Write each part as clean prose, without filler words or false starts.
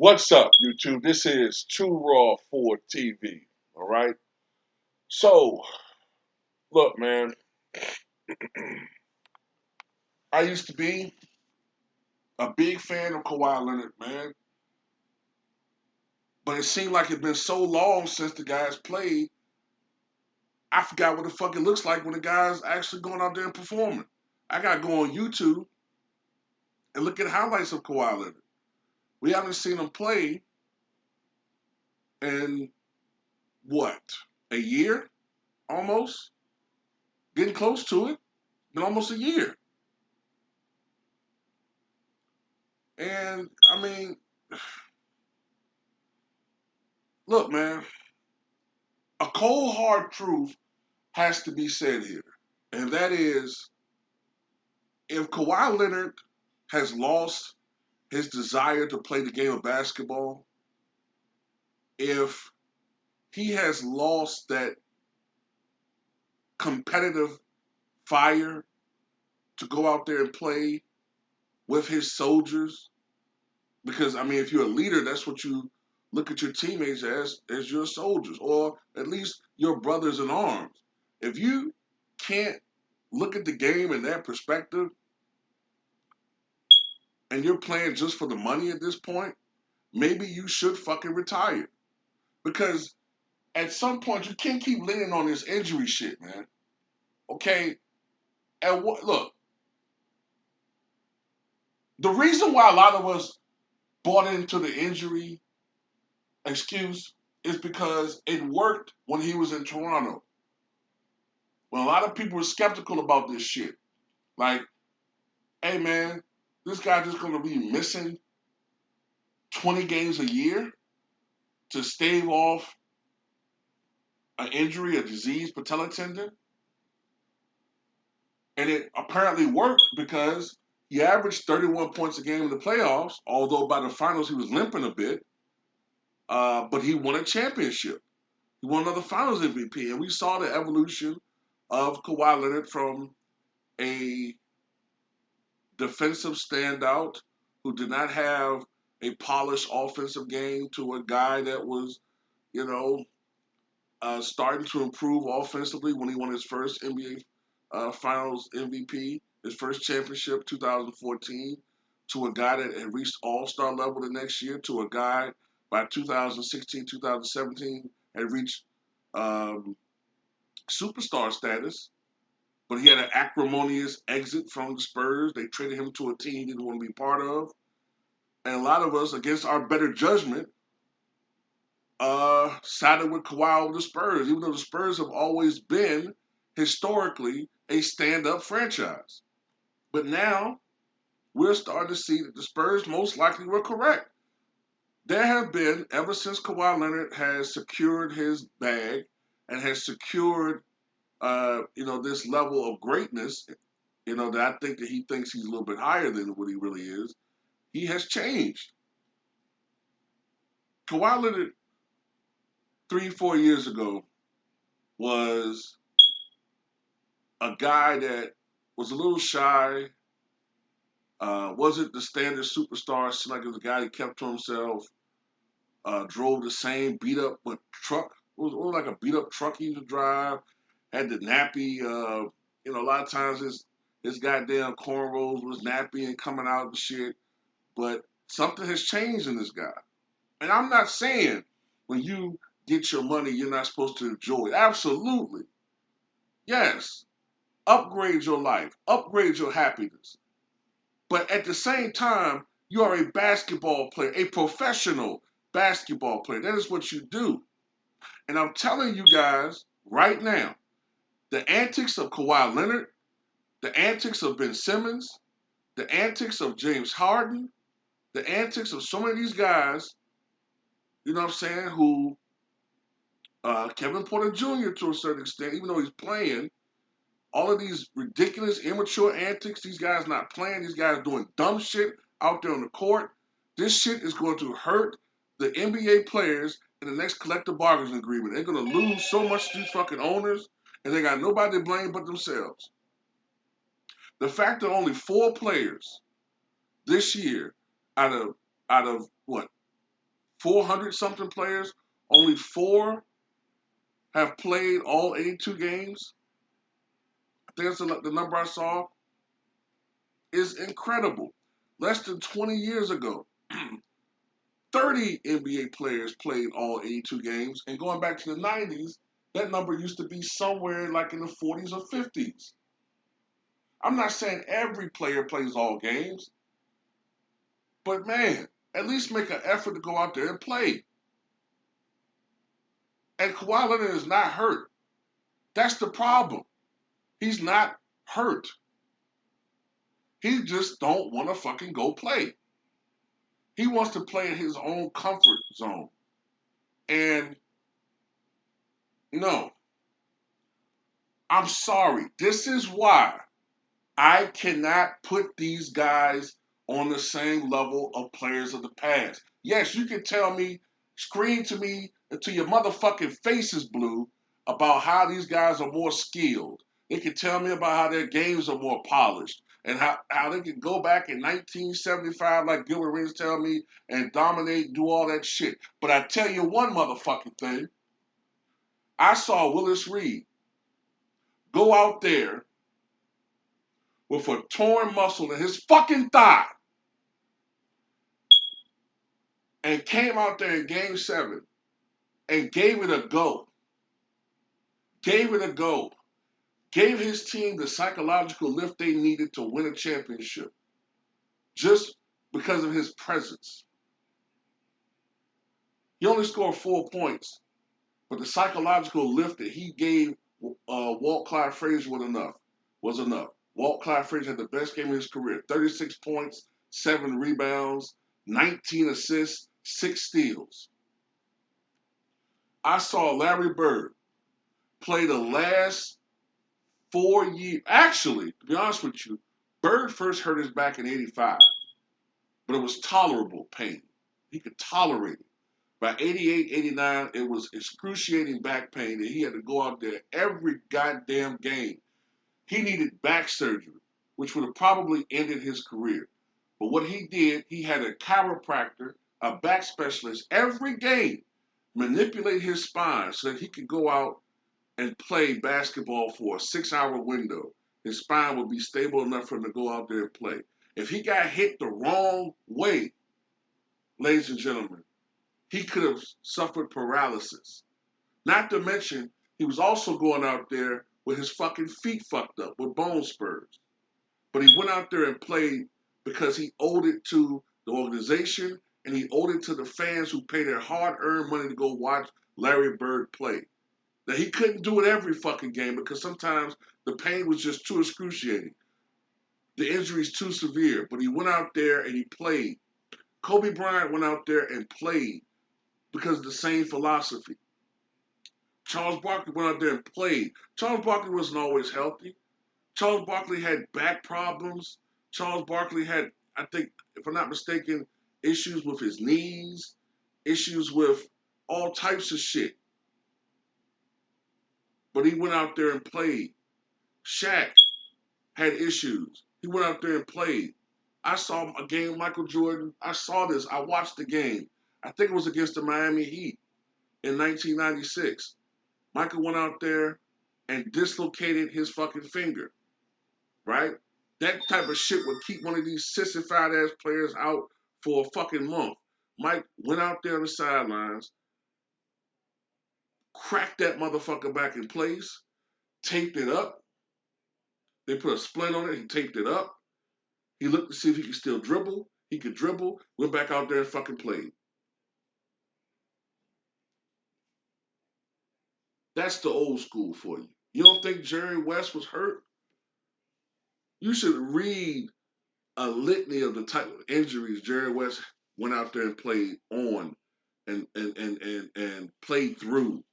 What's up, YouTube? This is Too Raw for TV. All right. So, look, man. I used to be a big fan of Kawhi Leonard, man. But it seemed like it's been so long since the guys played. I forgot what the fuck it looks like when the guys actually going out there and performing. I gotta go on YouTube and look at highlights of Kawhi Leonard. We haven't seen him play in what, a year almost, getting close to it. Been almost a year, and I mean, look, man. A cold hard truth has to be said here, and that is if Kawhi Leonard has lost his desire to play the game of basketball, if he has lost that competitive fire to go out there and play with his soldiers, because I mean, if you're a leader, that's what you look at your teammates as your soldiers, or at least your brothers in arms. If you can't look at the game in that perspective, and you're playing just for the money at this point, maybe you should fucking retire. Because at some point you can't keep leaning on this injury shit, man. Okay? And look, the reason why a lot of us bought into the injury excuse is because it worked when he was in Toronto. When a lot of people were skeptical about this shit. Like, hey man, this guy just gonna be missing 20 games a year to stave off an injury, a disease, patella tendon. And it apparently worked because he averaged 31 points a game in the playoffs, although by the finals he was limping a bit. But he won a championship. He won another finals MVP. And we saw the evolution of Kawhi Leonard from a defensive standout who did not have a polished offensive game to a guy that was, you know, starting to improve offensively when he won his first NBA Finals MVP, his first championship, 2014, to a guy that had reached All-Star level the next year, to a guy by 2016, 2017 had reached um, superstar status. But he had an acrimonious exit from the Spurs. They traded him to a team he didn't want to be part of. And a lot of us, against our better judgment, sided with Kawhi over the Spurs, even though the Spurs have always been historically a stand-up franchise. But now we're starting to see that the Spurs most likely were correct. There have been, ever since Kawhi Leonard has secured his bag and has secured, this level of greatness, that I think that he thinks he's a little bit higher than what he really is. He has changed. Kawhi Leonard 3, 4 years ago was a guy that was a little shy, wasn't the standard superstar. Seemed like it was a guy that kept to himself, drove the same beat up but truck. It was like a beat up truck he used to drive. Had the nappy. A lot of times his goddamn cornrows was nappy and coming out and shit. But something has changed in this guy. And I'm not saying when you get your money, you're not supposed to enjoy it. Absolutely. Yes. Upgrade your life, upgrade your happiness. But at the same time, you are a basketball player, a professional basketball player. That is what you do. And I'm telling you guys right now, the antics of Kawhi Leonard, the antics of Ben Simmons, the antics of James Harden, the antics of so many of these guys, you know what I'm saying, who Kevin Porter Jr. to a certain extent, even though he's playing, all of these ridiculous, immature antics, these guys not playing, these guys doing dumb shit out there on the court. This shit is going to hurt the NBA players in the next collective bargaining agreement. They're going to lose so much to these fucking owners, and they got nobody to blame but themselves. The fact that only 4 players this year out of what? 400 something players, only 4 have played all 82 games. I think that's the number I saw. Is incredible. Less than 20 years ago, 30 NBA players played all 82 games. And going back to the 90s, that number used to be somewhere like in the 40s or 50s. I'm not saying every player plays all games, but man, at least make an effort to go out there and play. And Kawhi Leonard is not hurt. That's the problem. He's not hurt. He just don't want to fucking go play. He wants to play in his own comfort zone. And no, I'm sorry. This is why I cannot put these guys on the same level of players of the past. Yes, you can tell me, scream to me until your motherfucking face is blue about how these guys are more skilled. They can tell me about how their games are more polished and how they can go back in 1975 like Gilbert Arenas tell me and dominate, do all that shit. But I tell you one motherfucking thing. I saw Willis Reed go out there with a torn muscle in his fucking thigh and came out there in game 7 and gave it a go. Gave it a go. Gave his team the psychological lift they needed to win a championship just because of his presence. He only scored 4 points, but the psychological lift that he gave Walt Clyde Frazier was enough. Walt Clyde Frazier had the best game of his career. 36 points, 7 rebounds, 19 assists, 6 steals. I saw Larry Bird play the last 4 years. Actually, to be honest with you, Bird first hurt his back in '85, but it was tolerable pain. He could tolerate it. By '88, '89, it was excruciating back pain that he had to go out there every goddamn game. He needed back surgery, which would have probably ended his career. But what he did, he had a chiropractor, a back specialist, every game manipulate his spine so that he could go out and play basketball for a 6-hour window. His spine would be stable enough for him to go out there and play. If he got hit the wrong way, ladies and gentlemen, he could have suffered paralysis. Not to mention, he was also going out there with his fucking feet fucked up with bone spurs. But he went out there and played because he owed it to the organization and he owed it to the fans who pay their hard-earned money to go watch Larry Bird play. That he couldn't do it every fucking game because sometimes the pain was just too excruciating. The injury's too severe. But he went out there and he played. Kobe Bryant went out there and played because of the same philosophy. Charles Barkley went out there and played. Charles Barkley wasn't always healthy. Charles Barkley had back problems. Charles Barkley had, I think, if I'm not mistaken, issues with his knees, issues with all types of shit. But he went out there and played. Shaq had issues. He went out there and played. I saw a game, Michael Jordan. I saw this. I watched the game. I think it was against the Miami Heat in 1996. Michael went out there and dislocated his fucking finger, right? That type of shit would keep one of these sissified ass players out for a fucking month. Mike went out there on the sidelines, cracked that motherfucker back in place, taped it up. They put a splint on it. He taped it up. He looked to see if he could still dribble. He could dribble. Went back out there and fucking played. That's the old school for you. You don't think Jerry West was hurt? You should read a litany of the type of injuries Jerry West went out there and played on and played through,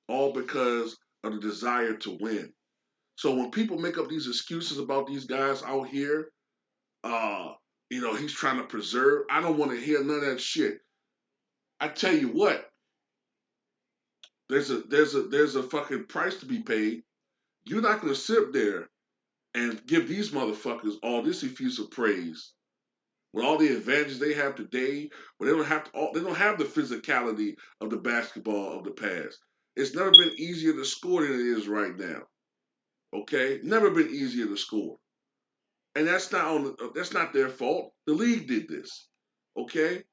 all because of the desire to win. So when people make up these excuses about these guys out here, uh, he's trying to preserve. I don't want to hear none of that shit. I tell you what, there's a fucking price to be paid. You're not gonna sit there and give these motherfuckers all this effusive praise with all the advantages they have today, when they don't have the physicality of the basketball of the past. It's never been easier to score than it is right now. Okay, never been easier to score, and that's not their fault. The league did this. Okay,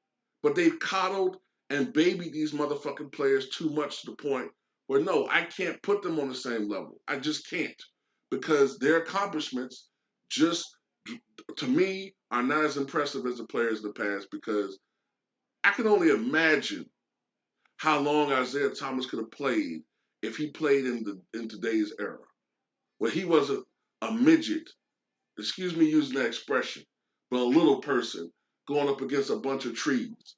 but they've coddled and babied these motherfucking players too much to the point where no, I can't put them on the same level. I just can't because their accomplishments just to me are not as impressive as the players in the past because I can only imagine how long Isaiah Thomas could have played if he played in today's era, where he was a midget, excuse me using that expression, but a little person going up against a bunch of trees.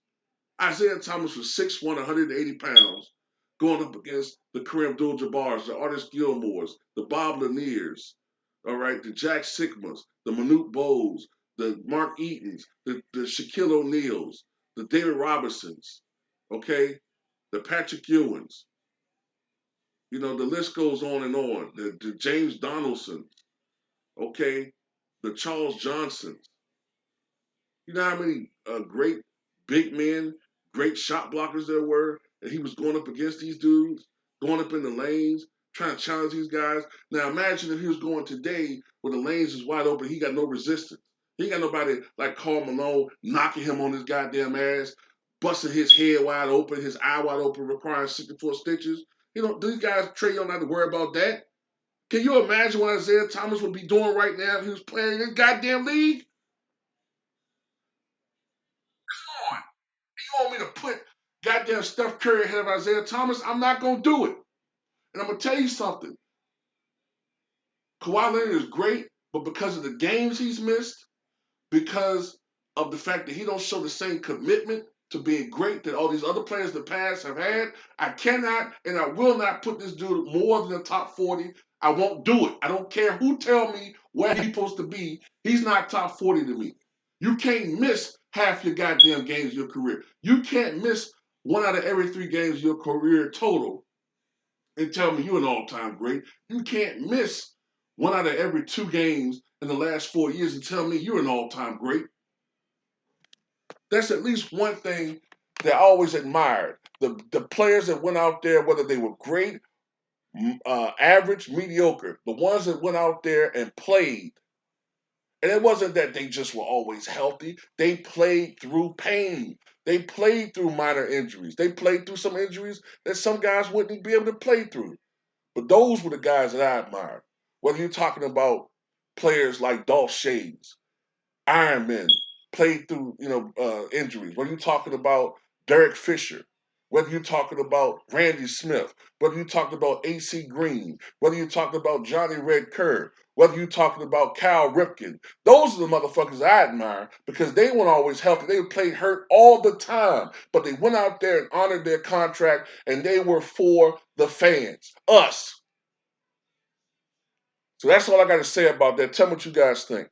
Isaiah Thomas was 6'1", 180 pounds, going up against the Kareem Abdul-Jabbars, the Artis Gilmores, the Bob Laniers, all right, the Jack Sigmas, the Manute Bowles, the Mark Eatons, the Shaquille O'Neals, the David Robinsons, okay, the Patrick Ewings. You know, the list goes on and on. The James Donaldson, okay, the Charles Johnsons. You know how many great big men, great shot blockers there were, and he was going up against these dudes, going up in the lanes, trying to challenge these guys. Now imagine if he was going today where the lanes is wide open, he got no resistance. He got nobody like Karl Malone knocking him on his goddamn ass, busting his head wide open, his eye wide open, requiring 64 stitches. You know, these guys, Trey, don't have to worry about that. Can you imagine what Isaiah Thomas would be doing right now if he was playing in this goddamn league? Come on. You want me to put goddamn Steph Curry ahead of Isaiah Thomas? I'm not going to do it. And I'm going to tell you something. Kawhi Leonard is great, but because of the games he's missed, because of the fact that he don't show the same commitment to being great that all these other players in the past have had, I cannot and I will not put this dude more than the top 40. I won't do it. I don't care who tell me where he's supposed to be. He's not top 40 to me. You can't miss half your goddamn games of your career. You can't miss one out of every 3 games of your career total and tell me you're an all-time great. You can't miss one out of every 2 games in the last 4 years and tell me you're an all-time great. That's at least one thing that I always admired. The players that went out there, whether they were great, average, mediocre, the ones that went out there and played. And it wasn't that they just were always healthy. They played through pain. They played through minor injuries. They played through some injuries that some guys wouldn't be able to play through. But those were the guys that I admired. Whether you're talking about players like Dolph Shades, Iron Men, played through injuries. Whether you're talking about Derek Fisher, whether you're talking about Randy Smith, whether you're talking about AC Green, whether you're talking about Johnny Red Kerr, whether you're talking about Cal Ripken, those are the motherfuckers I admire because they weren't always healthy. They played hurt all the time, but they went out there and honored their contract, and they were for the fans, us. So that's all I got to say about that. Tell me what you guys think.